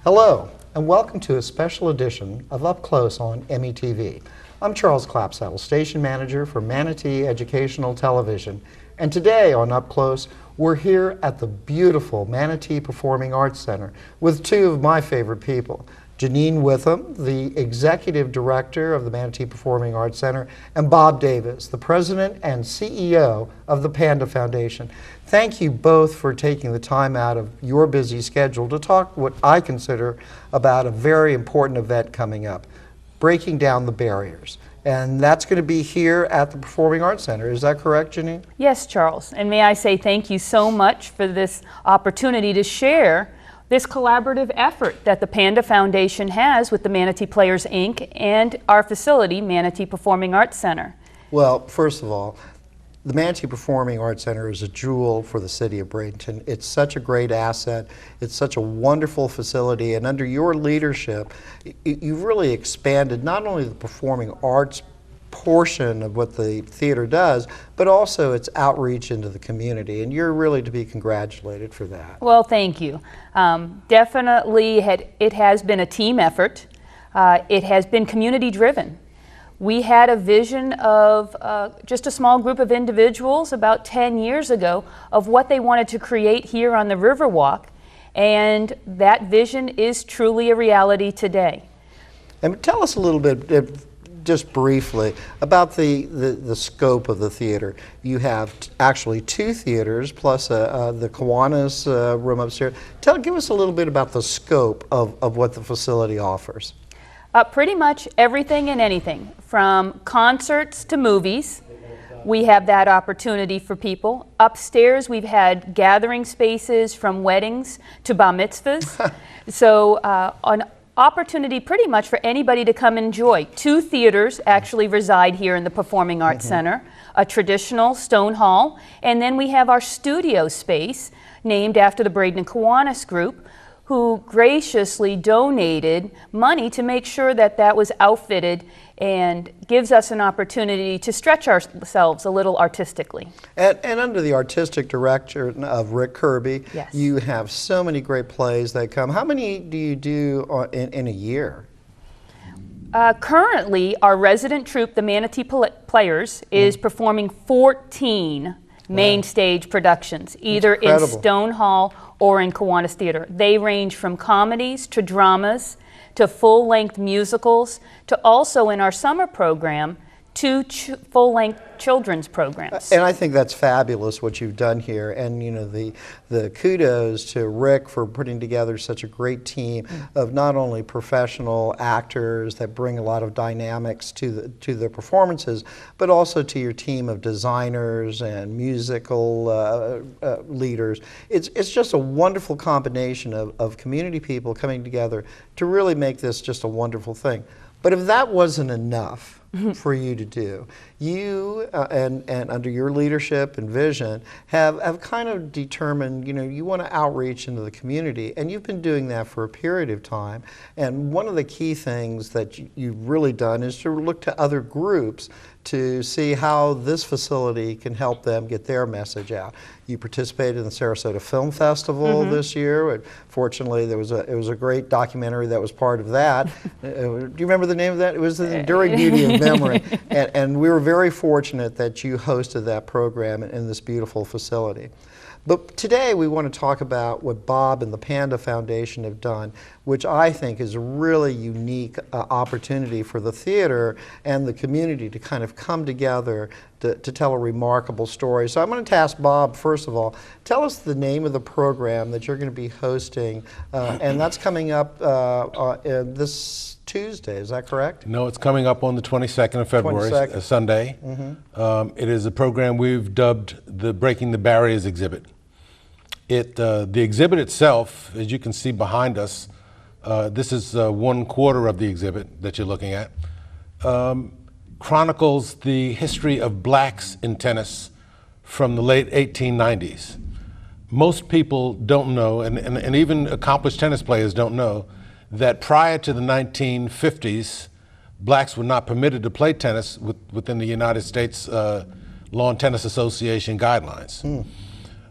Hello, and welcome to a special edition of Up Close on METV. I'm Charles Clapsaddle, Station Manager for Manatee Educational Television, and today on Up Close, we're here at the beautiful Manatee Performing Arts Center with two of my favorite people, Janine Witham, the Executive Director of the Manatee Performing Arts Center, and Bob Davis, the President and CEO of the Panda Foundation. Thank you both for taking the time out of your busy schedule to talk what I consider about a very important event coming up, breaking down the barriers. And that's going to be here at the Performing Arts Center. Is that correct, Janine? Yes, Charles. And may I say thank you so much for this opportunity to share this collaborative effort that the Panda Foundation has with the Manatee Players, Inc. and our facility, Manatee Performing Arts Center. Well, first of all, the Manatee Performing Arts Center is a jewel for the city of Bradenton. It's such a great asset. It's such a wonderful facility, and under your leadership, you've really expanded not only the performing arts portion of what the theater does, but also its outreach into the community, and you're really to be congratulated for that. Well, thank you. Definitely, it has been a team effort. It has been community driven. We had a vision of just a small group of individuals about 10 years ago of what they wanted to create here on the Riverwalk, and that vision is truly a reality today. And tell us a little bit, just briefly, about the scope of the theater. You have actually two theaters plus the Kiwanis room upstairs. Give us a little bit about the scope of what the facility offers. Pretty much everything and anything, from concerts to movies. We have that opportunity for people. Upstairs, we've had gathering spaces from weddings to bar mitzvahs. So an opportunity pretty much for anybody to come enjoy. Two theaters actually reside here in the Performing Arts Center, a traditional stone hall, and then we have our studio space named after the Braden and Kiwanis group, who graciously donated money to make sure that that was outfitted and gives us an opportunity to stretch ourselves a little artistically. And under the artistic direction of Rick Kirby, yes, you have so many great plays that come. How many do you do in a year? Currently, our resident troupe, the Manatee Players, is performing 14 main stage productions, either in Stone Hall or in Kiwanis Theater. They range from comedies to dramas to full-length musicals to also in our summer program, two full-length children's programs. And I think that's fabulous what you've done here, and you know the kudos to Rick for putting together such a great team of not only professional actors that bring a lot of dynamics to the performances, but also to your team of designers and musical leaders. It's just a wonderful combination of community people coming together to really make this just a wonderful thing. But if that wasn't enough for you to do, you and under your leadership and vision have kind of determined, you want to outreach into the community, and you've been doing that for a period of time. And one of the key things that you've really done is to look to other groups to see how this facility can help them get their message out. You participated in the Sarasota Film Festival this year. Fortunately, it was a great documentary that was part of that. Do you remember the name of that? It was The Enduring Beauty of Memory. And we were very fortunate that you hosted that program in this beautiful facility. But today we want to talk about what Bob and the Panda Foundation have done, which I think is a really unique opportunity for the theater and the community to kind of come together to tell a remarkable story. So I'm going to ask Bob, first of all, tell us the name of the program that you're going to be hosting, and that's coming up this Tuesday, is that correct? No, it's coming up on the 22nd of February, a Sunday. It is a program we've dubbed the Breaking the Barriers exhibit. The exhibit itself, as you can see behind us, this is 1/4 of the exhibit that you're looking at, chronicles the history of blacks in tennis from the late 1890s. Most people don't know, and even accomplished tennis players don't know, that prior to the 1950s, blacks were not permitted to play tennis within the United States Lawn Tennis Association guidelines.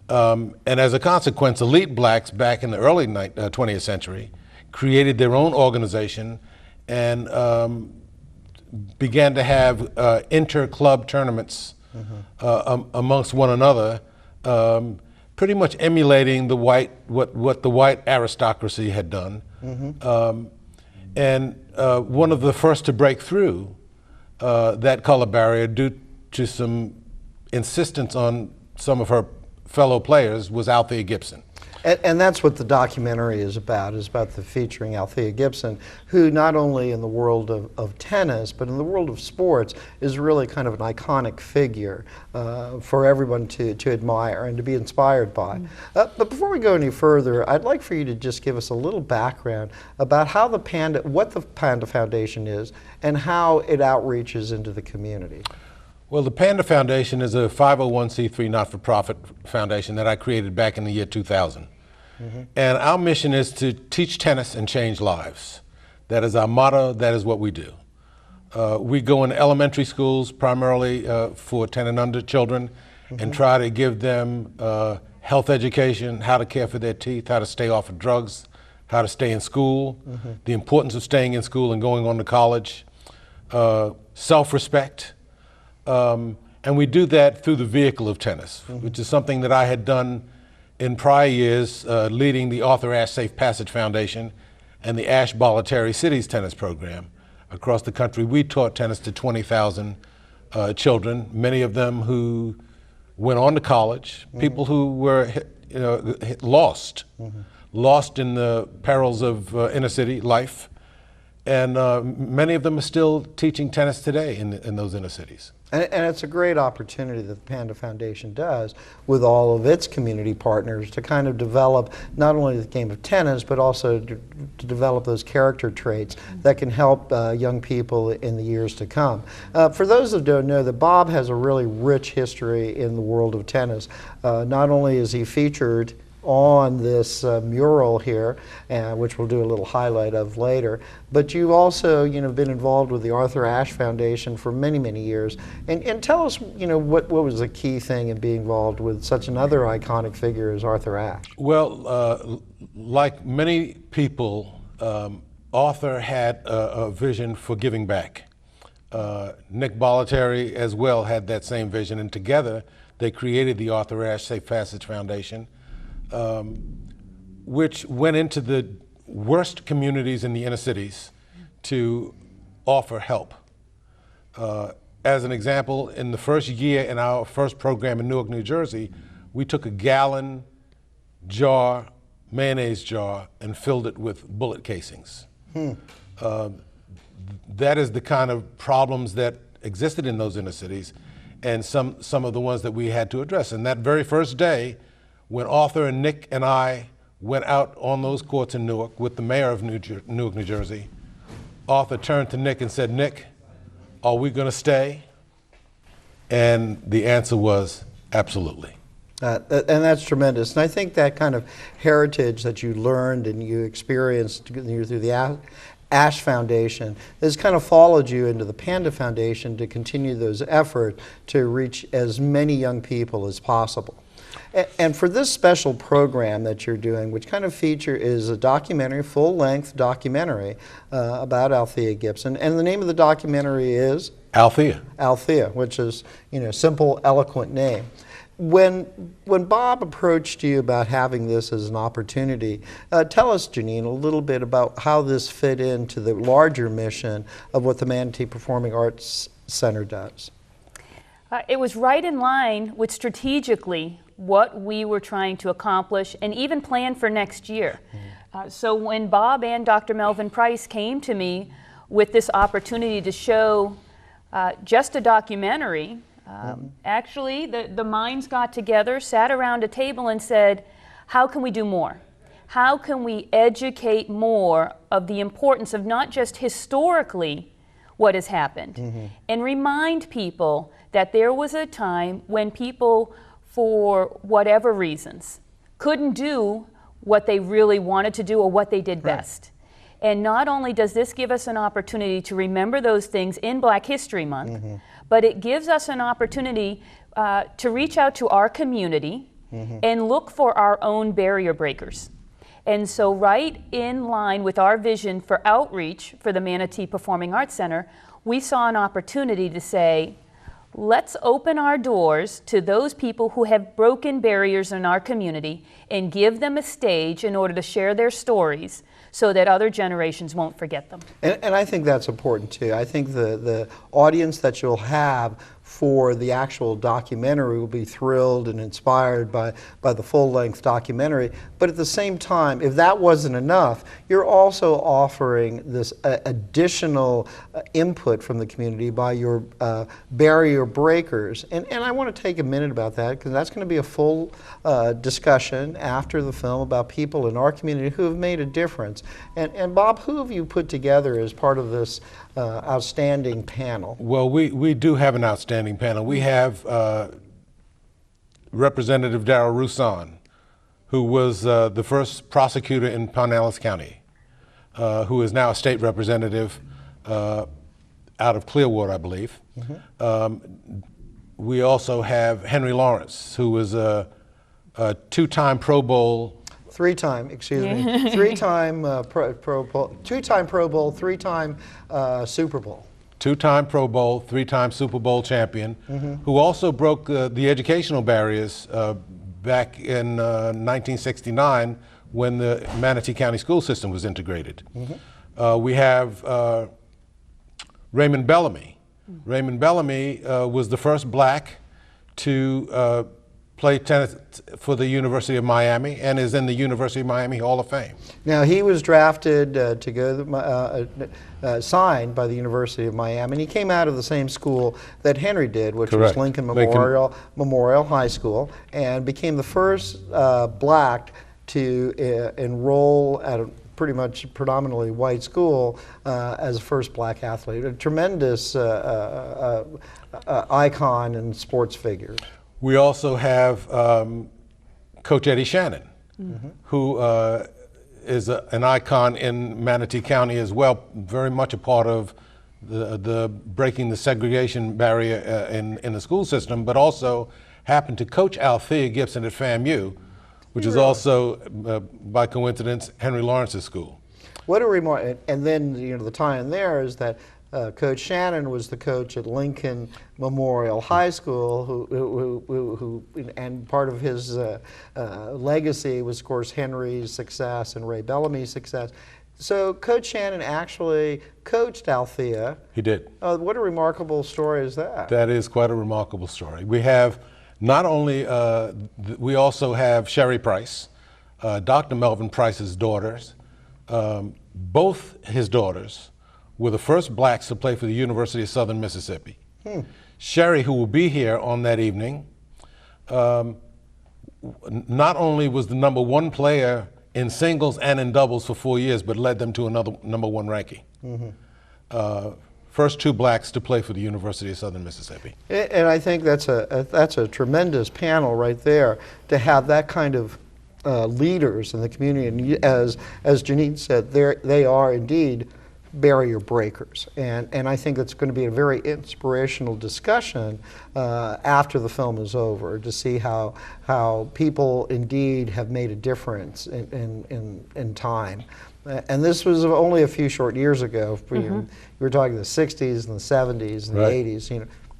And as a consequence, elite blacks back in the early 20th century created their own organization and began to have inter-club tournaments amongst one another, pretty much emulating what the white aristocracy had done. And one of the first to break through that color barrier due to some insistence on some of her fellow players was Althea Gibson. And that's what the documentary is about the featuring Althea Gibson, who not only in the world of tennis, but in the world of sports is really kind of an iconic figure for everyone to admire and to be inspired by. But before we go any further, I'd like for you to just give us a little background about how what the Panda Foundation is and how it outreaches into the community. Well, the Panda Foundation is a 501c3 not-for-profit foundation that I created back in the year 2000. And our mission is to teach tennis and change lives. That is our motto, that is what we do. We go in elementary schools primarily for 10 and under children and try to give them health education, how to care for their teeth, how to stay off of drugs, how to stay in school, the importance of staying in school and going on to college, self-respect. And we do that through the vehicle of tennis, which is something that I had done in prior years, leading the Arthur Ashe Safe Passage Foundation and the Ashe Bolletary Cities Tennis Program across the country. We taught tennis to 20,000 children, many of them who went on to college, people who were lost in the perils of inner city life, and many of them are still teaching tennis today in those inner cities. And it's a great opportunity that the Panda Foundation does with all of its community partners to kind of develop not only the game of tennis, but also to develop those character traits that can help young people in the years to come. For those that don't know, that Bob has a really rich history in the world of tennis. Not only is he featured on this mural here, which we'll do a little highlight of later. But you've also, been involved with the Arthur Ashe Foundation for many, many years. And tell us, what was the key thing in being involved with such another iconic figure as Arthur Ashe? Well, like many people, Arthur had a vision for giving back. Nick Bolletary as well had that same vision, and together they created the Arthur Ashe Safe Passage Foundation, which went into the worst communities in the inner cities to offer help. As an example, in the first year in our first program in Newark, New Jersey, we took a gallon jar, mayonnaise jar, and filled it with bullet casings. That is the kind of problems that existed in those inner cities, and some of the ones that we had to address. And that very first day, when Arthur and Nick and I went out on those courts in Newark with the mayor of Newark, New Jersey, Arthur turned to Nick and said, "Nick, are we going to stay?" And the answer was absolutely. And that's tremendous. And I think that kind of heritage that you learned and you experienced through the Ashe Foundation has kind of followed you into the Panda Foundation to continue those efforts to reach as many young people as possible. And for this special program that you're doing, which kind of is a documentary, full-length documentary about Althea Gibson, and the name of the documentary is? Althea. Althea, which is, simple, eloquent name. When Bob approached you about having this as an opportunity, tell us, Janine, a little bit about how this fit into the larger mission of what the Manatee Performing Arts Center does. It was right in line with strategically what we were trying to accomplish and even plan for next year. So when Bob and Dr. Melvin Price came to me with this opportunity to show just a documentary, actually the minds got together, sat around a table and said, how can we do more? How can we educate more of the importance of not just historically what has happened, and remind people that there was a time when people, for whatever reasons, couldn't do what they really wanted to do or what they did best. And not only does this give us an opportunity to remember those things in Black History Month, but it gives us an opportunity to reach out to our community and look for our own barrier breakers. And so right in line with our vision for outreach for the Manatee Performing Arts Center, we saw an opportunity to say, let's open our doors to those people who have broken barriers in our community and give them a stage in order to share their stories so that other generations won't forget them. And I think that's important too. I think the audience that you'll have for the actual documentary will be thrilled and inspired by the full-length documentary. But at the same time, if that wasn't enough, you're also offering this additional input from the community by your barrier breakers. And I want to take a minute about that, because that's going to be a full discussion after the film about people in our community who have made a difference. And Bob, who have you put together as part of this outstanding panel? Well, we do have an outstanding panel. We have Representative Darrell Roussan, who was the first prosecutor in Pinellas County, who is now a state representative out of Clearwater, I believe. We also have Henry Lawrence, who was a two-time Pro Bowl. Three-time, excuse me, three-time Pro Bowl, two-time Pro Bowl, three-time Super Bowl. Two-time Pro Bowl, three-time Super Bowl champion, who also broke the educational barriers back in 1969 when the Manatee County school system was integrated. We have Raymond Bellamy. Raymond Bellamy was the first Black to play tennis for the University of Miami and is in the University of Miami Hall of Fame. Now, he was drafted to go, signed by the University of Miami, and he came out of the same school that Henry did, which was Lincoln Memorial High School, and became the first Black to enroll at a pretty much predominantly white school as a first Black athlete. A tremendous icon and sports figure. We also have Coach Eddie Shannon, who is an icon in Manatee County as well, very much a part of the breaking the segregation barrier in the school system, but also happened to coach Althea Gibson at FAMU, which is also, by coincidence, Henry Lawrence's school. What a remark! And then the tie-in there is that Coach Shannon was the coach at Lincoln Memorial High School, who and part of his legacy was, of course, Henry's success and Ray Bellamy's success. So Coach Shannon actually coached Althea. He did. What a remarkable story is that? That is quite a remarkable story. We have not only, we also have Sherry Price, Dr. Melvin Price's daughters. Both his daughters were the first Blacks to play for the University of Southern Mississippi. Sherry, who will be here on that evening, not only was the #1 player in singles and in doubles for 4 years, but led them to another #1 ranking. First 2 Blacks to play for the University of Southern Mississippi. And I think that's a tremendous panel right there, to have that kind of leaders in the community. And as Janine said, they are indeed barrier breakers, and I think it's going to be a very inspirational discussion after the film is over, to see how people indeed have made a difference in time. And this was only a few short years ago. You were talking the 60s and the 70s and the 80s.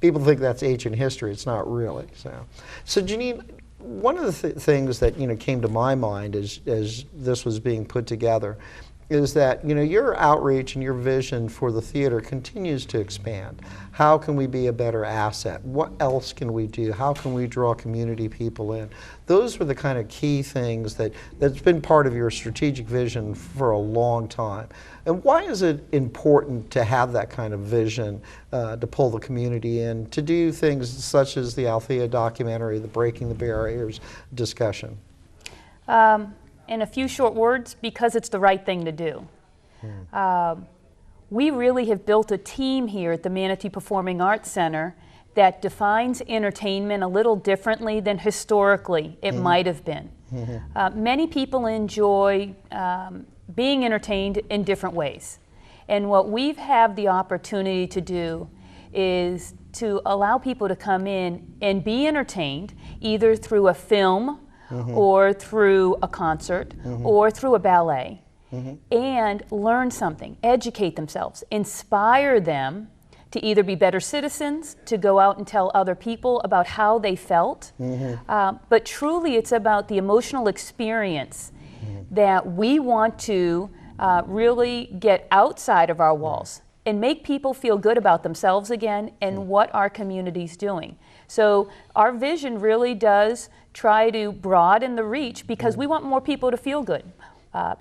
People think that's ancient history. It's not really. So Janine, one of the things that came to my mind as this was being put together is that your outreach and your vision for the theater continues to expand. How can we be a better asset? What else can we do? How can we draw community people in? Those were the kind of key things that's been part of your strategic vision for a long time. And why is it important to have that kind of vision, to pull the community in, to do things such as the Althea Documentary, the Breaking the Barriers discussion? In a few short words, because it's the right thing to do. We really have built a team here at the Manatee Performing Arts Center that defines entertainment a little differently than historically it might have been. Many people enjoy being entertained in different ways. And what we've had the opportunity to do is to allow people to come in and be entertained either through a film or through a concert or through a ballet and learn something, educate themselves, inspire them to either be better citizens, to go out and tell other people about how they felt. But truly it's about the emotional experience that we want to really get outside of our walls and make people feel good about themselves again and what our community's doing. So our vision really does try to broaden the reach because we want more people to feel good.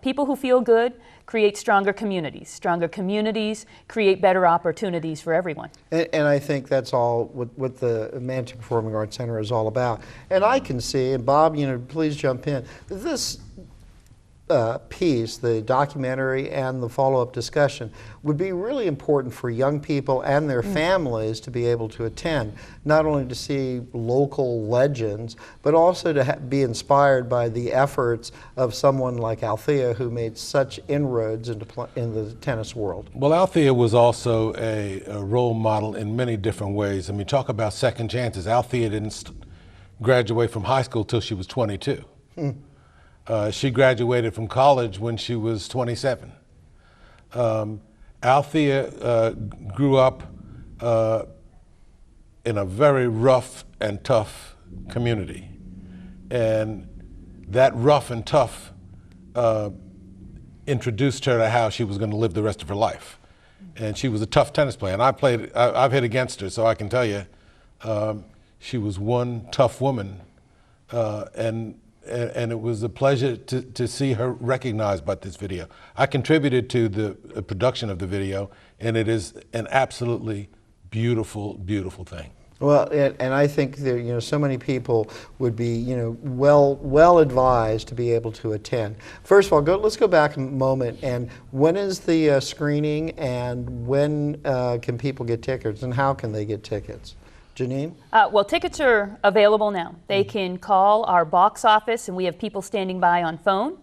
People who feel good create stronger communities. Stronger communities create better opportunities for everyone. And I think that's all what the Manatee Performing Arts Center is all about. And I can see, and Bob, please jump in, this piece, the documentary and the follow-up discussion, would be really important for young people and their families to be able to attend, not only to see local legends, but also to be inspired by the efforts of someone like Althea, who made such inroads in the tennis world. Well, Althea was also a role model in many different ways. I mean, talk about second chances. Althea didn't graduate from high school till she was 22. She graduated from college when she was 27. Althea grew up in a very rough and tough community. And that rough and tough introduced her to how she was going to live the rest of her life. And she was a tough tennis player. And I've hit against her, so I can tell you, she was one tough woman. And it was a pleasure to see her recognized by this video. I contributed to the production of the video, and it is an absolutely beautiful, beautiful thing. Well, and I think that, so many people would be, well advised to be able to attend. First of all, let's go back a moment. And when is the screening, and when can people get tickets, and how can they get tickets? Janine? Well, tickets are available now. They can call our box office, and we have people standing by on phone.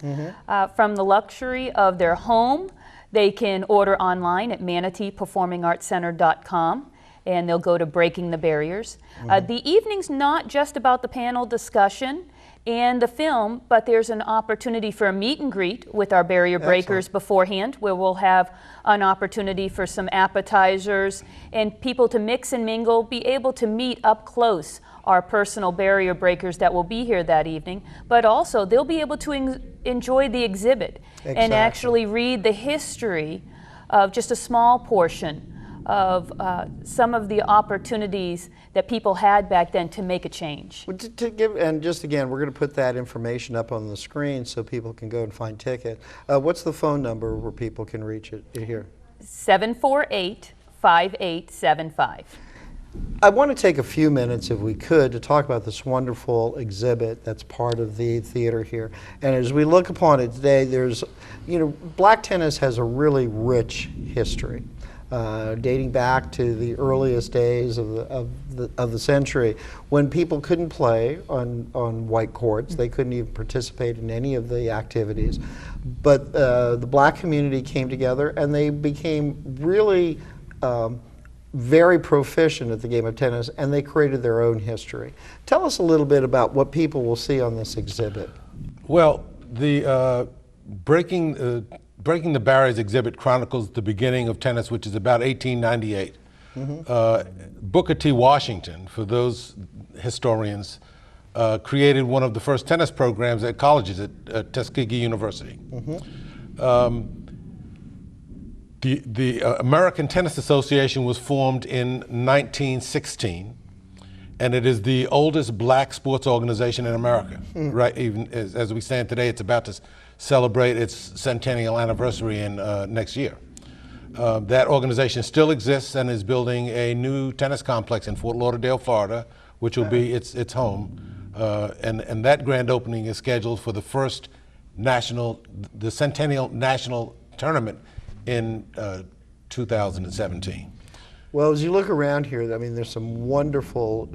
From the luxury of their home, they can order online at manateeperformingartscenter.com, and they'll go to Breaking the Barriers. The evening's not just about the panel discussion and the film, but there's an opportunity for a meet and greet with our barrier breakers beforehand, where we'll have an opportunity for some appetizers and people to mix and mingle, be able to meet up close our personal barrier breakers that will be here that evening, but also they'll be able to enjoy the exhibit and actually read the history of just a small portion of some of the opportunities that people had back then to make a change. And just again, we're going to put that information up on the screen so people can go and find tickets. What's the phone number where people can reach it here? 748-5875. I want to take a few minutes, if we could, to talk about this wonderful exhibit that's part of the theater here. And as we look upon it today, there's, black tennis has a really rich history. Dating back to the earliest days of the century, when people couldn't play on white courts. They couldn't even participate in any of the activities. But the black community came together, and they became really very proficient at the game of tennis, and they created their own history. Tell us a little bit about what people will see on this exhibit. Well, the Breaking the Barriers exhibit chronicles the beginning of tennis, which is about 1898. Booker T. Washington, for those historians, created one of the first tennis programs at colleges at Tuskegee University. The American Tennis Association was formed in 1916, and it is the oldest black sports organization in America. Right, even as we stand today, it's about to celebrate its centennial anniversary in next year. That organization still exists and is building a new tennis complex in Fort Lauderdale, Florida, which will be its home. and that grand opening is scheduled for the first the Centennial National Tournament in 2017. Well, as you look around here, I mean, there's some wonderful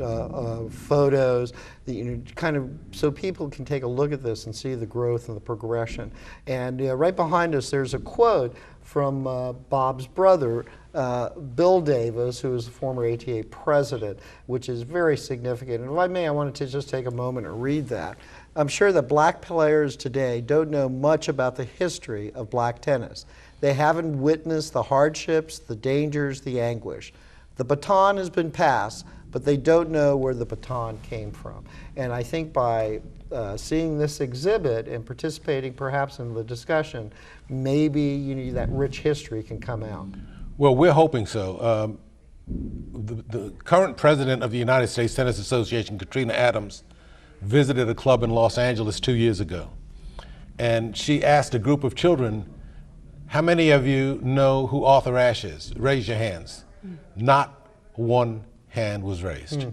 photos that, you know, kind of so people can take a look at this and see the growth and the progression. And right behind us, there's a quote from Bob's brother, Bill Davis, who is the former ATA president, which is very significant. And if I may, I wanted to just take a moment and read that. I'm sure that black players today don't know much about the history of black tennis. They haven't witnessed the hardships, the dangers, the anguish. The baton has been passed, but they don't know where the baton came from. And I think by seeing this exhibit and participating perhaps in the discussion, maybe, you know, that rich history can come out. Well, we're hoping so. The current president of the United States Tennis Association, Katrina Adams, visited a club in Los Angeles 2 years ago. And she asked a group of children, how many of you know who Arthur Ashe is? Raise your hands. Not one hand was raised.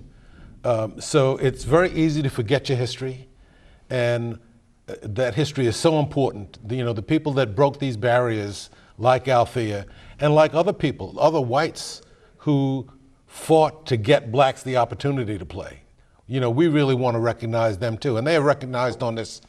So it's very easy to forget your history, and that history is so important. You know, the people that broke these barriers, like Althea, and like other people, other whites who fought to get blacks the opportunity to play. You know, we really want to recognize them too, and they are recognized on this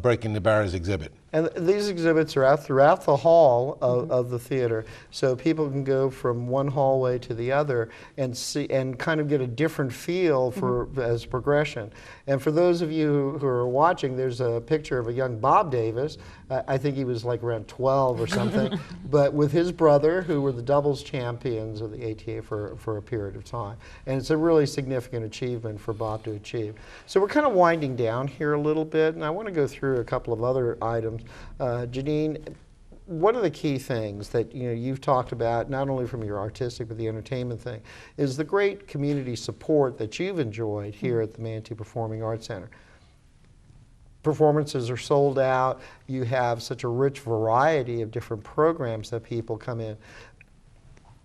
Breaking the Barriers exhibit. And these exhibits are out throughout the hall of the theater, so people can go from one hallway to the other and see and kind of get a different feel for as progression. And for those of you who are watching, there's a picture of a young Bob Davis. I think he was like around 12 or something, but with his brother, who were the doubles champions of the ATA for a period of time. And it's a really significant achievement for Bob to achieve. So we're kind of winding down here a little bit, and I want to go through a couple of other items. Janine, what are the key things that you've talked about, not only from your artistic but the entertainment thing, is the great community support that you've enjoyed here at the Manatee Performing Arts Center? Performances are sold out. You have such a rich variety of different programs that people come in.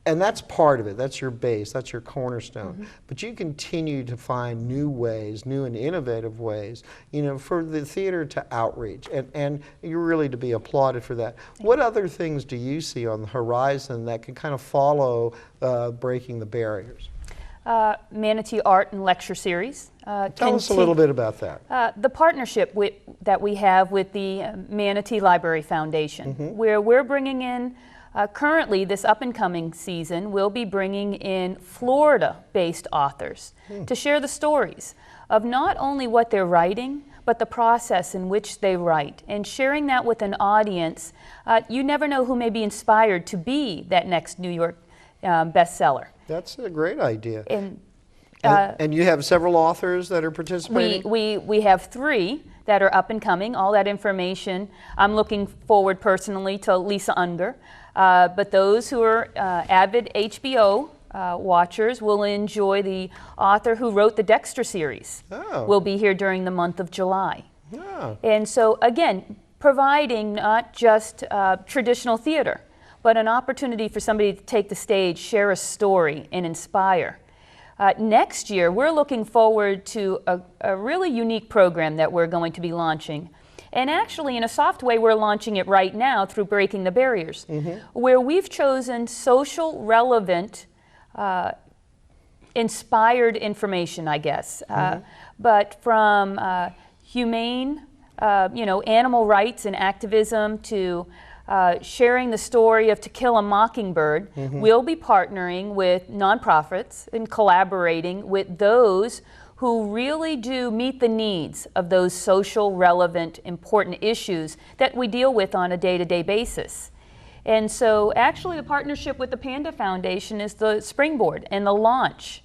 And that's part of it. That's your base. That's your cornerstone. But you continue to find new ways, new and innovative ways, for the theater to outreach. And you're really to be applauded for that. What other things do you see on the horizon that can kind of follow Breaking the Barriers? Manatee Art and Lecture Series. Tell us a little bit about that. The partnership that we have with the Manatee Library Foundation, where we're bringing in currently, this up-and-coming season, we'll be bringing in Florida-based authors to share the stories of not only what they're writing, but the process in which they write, and sharing that with an audience. You never know who may be inspired to be that next New York bestseller. That's a great idea. And you have several authors that are participating? We have 3 that are up and coming. All that information, I'm looking forward personally to Lisa Unger. But those who are avid HBO watchers will enjoy the author who wrote the Dexter series. Will be here during the month of July. And so again, providing not just traditional theater, but an opportunity for somebody to take the stage, share a story, and inspire. Next year, we're looking forward to a really unique program that we're going to be launching. And actually, in a soft way, we're launching it right now through Breaking the Barriers, where we've chosen social relevant, inspired information, I guess, but from humane, animal rights and activism to sharing the story of To Kill a Mockingbird. We'll be partnering with nonprofits and collaborating with those who really do meet the needs of those social, relevant, important issues that we deal with on a day-to-day basis. And so actually the partnership with the Panda Foundation is the springboard and the launch.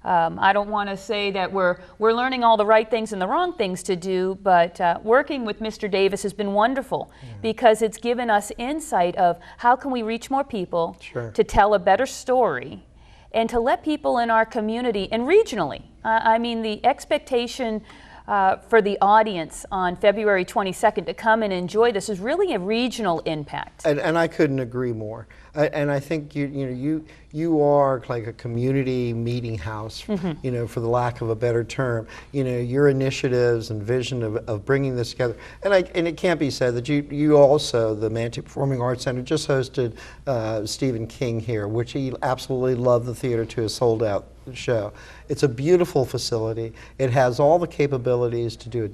I don't want to say that we're learning all the right things and the wrong things to do, but working with Mr. Davis has been wonderful because it's given us insight of how can we reach more people to tell a better story and to let people in our community and regionally. I mean, the expectation for the audience on February 22nd to come and enjoy this is really a regional impact. And I couldn't agree more. And I think you are like a community meeting house, for the lack of a better term. Your initiatives and vision of bringing this together. And it can't be said that you also, the Manatee Performing Arts Center, just hosted Stephen King here, which he absolutely loved the theater to a sold-out show. It's a beautiful facility. It has all the capabilities to do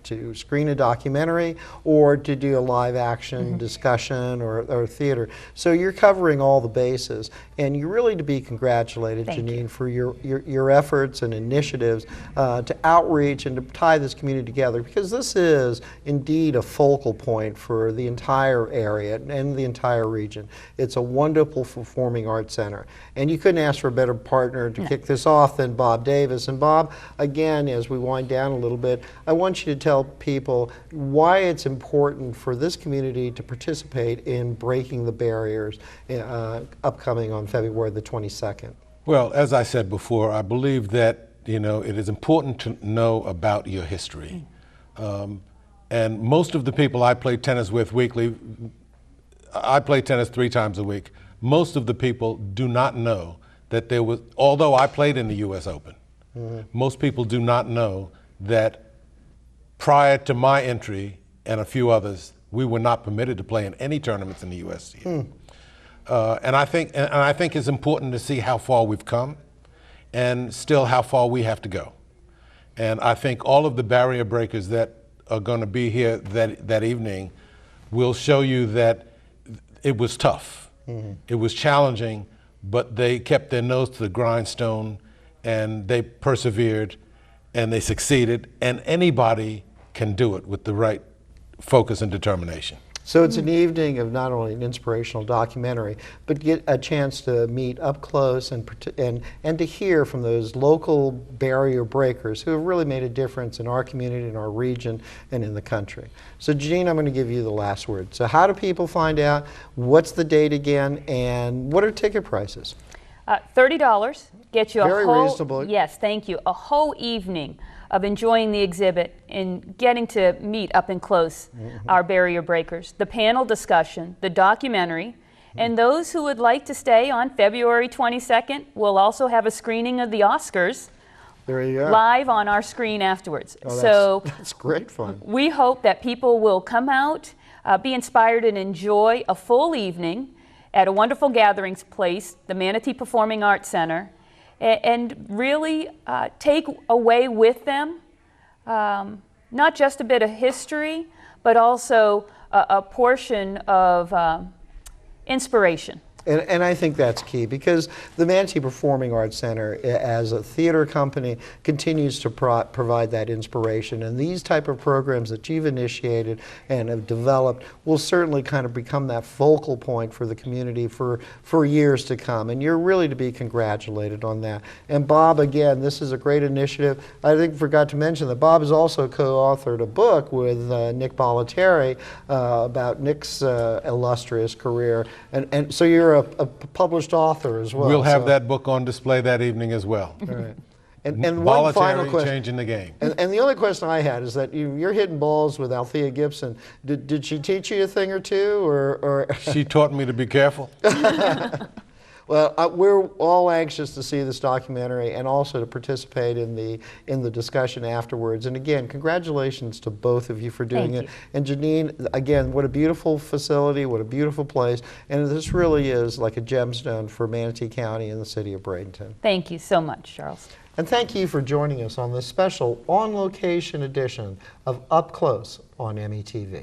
to screen a documentary or to do a live action discussion or theater. So you're covering all the bases, and you're really to be congratulated, Janine, for your efforts and initiatives to outreach and to tie this community together, because this is indeed a focal point for the entire area and the entire region. It's a wonderful performing arts center, and you couldn't ask for a better partner to kick this off than Bob Davis. And Bob, again, as we wind down a little bit, I want you to tell people why it's important for this community to participate in breaking the barriers upcoming on February the 22nd. Well, as I said before, I believe that it is important to know about your history. And most of the people I play tennis with weekly, I play tennis 3 times a week. Most of the people do not know that there was, although I played in the U.S. Open, most people do not know that prior to my entry and a few others, we were not permitted to play in any tournaments in the U.S. And I think it's important to see how far we've come and still how far we have to go. And I think all of the barrier breakers that are going to be here that evening will show you that it was tough. It was challenging, but they kept their nose to the grindstone and they persevered and they succeeded, and anybody can do it with the right focus and determination. So it's an evening of not only an inspirational documentary, but get a chance to meet up close and to hear from those local barrier breakers who have really made a difference in our community, in our region, and in the country. So Jean, I'm going to give you the last word. So how do people find out? What's the date again? And what are ticket prices? $30 gets you a Very whole, reasonable. Yes, thank you. A whole evening of enjoying the exhibit and getting to meet up and close our barrier breakers, the panel discussion, the documentary, and those who would like to stay on February 22nd will also have a screening of the Oscars There you go. live on our screen afterwards. Oh, so that's great fun. we hope that people will come out, be inspired, and enjoy a full evening at a wonderful gatherings place, the Manatee Performing Arts Center, and really take away with them not just a bit of history, but also a portion of inspiration. And I think that's key, because the Manatee Performing Arts Center, as a theater company, continues to provide that inspiration. And these type of programs that you've initiated and have developed will certainly kind of become that focal point for the community for years to come. And you're really to be congratulated on that. And Bob, again, this is a great initiative. I think I forgot to mention that Bob has also co-authored a book with Nick Bollettieri about Nick's illustrious career. And so you're a published author as well. We'll have that book on display that evening as well. All right. And one final question. Changing the game. And the only question I had is that you're hitting balls with Althea Gibson. Did she teach you a thing or two, or? She taught me to be careful. Well, we're all anxious to see this documentary and also to participate in the discussion afterwards. And again, congratulations to both of you for doing it. And Janine, again, what a beautiful facility, what a beautiful place. And this really is like a gemstone for Manatee County and the city of Bradenton. Thank you so much, Charles. And thank you for joining us on this special on-location edition of Up Close on METV.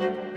you.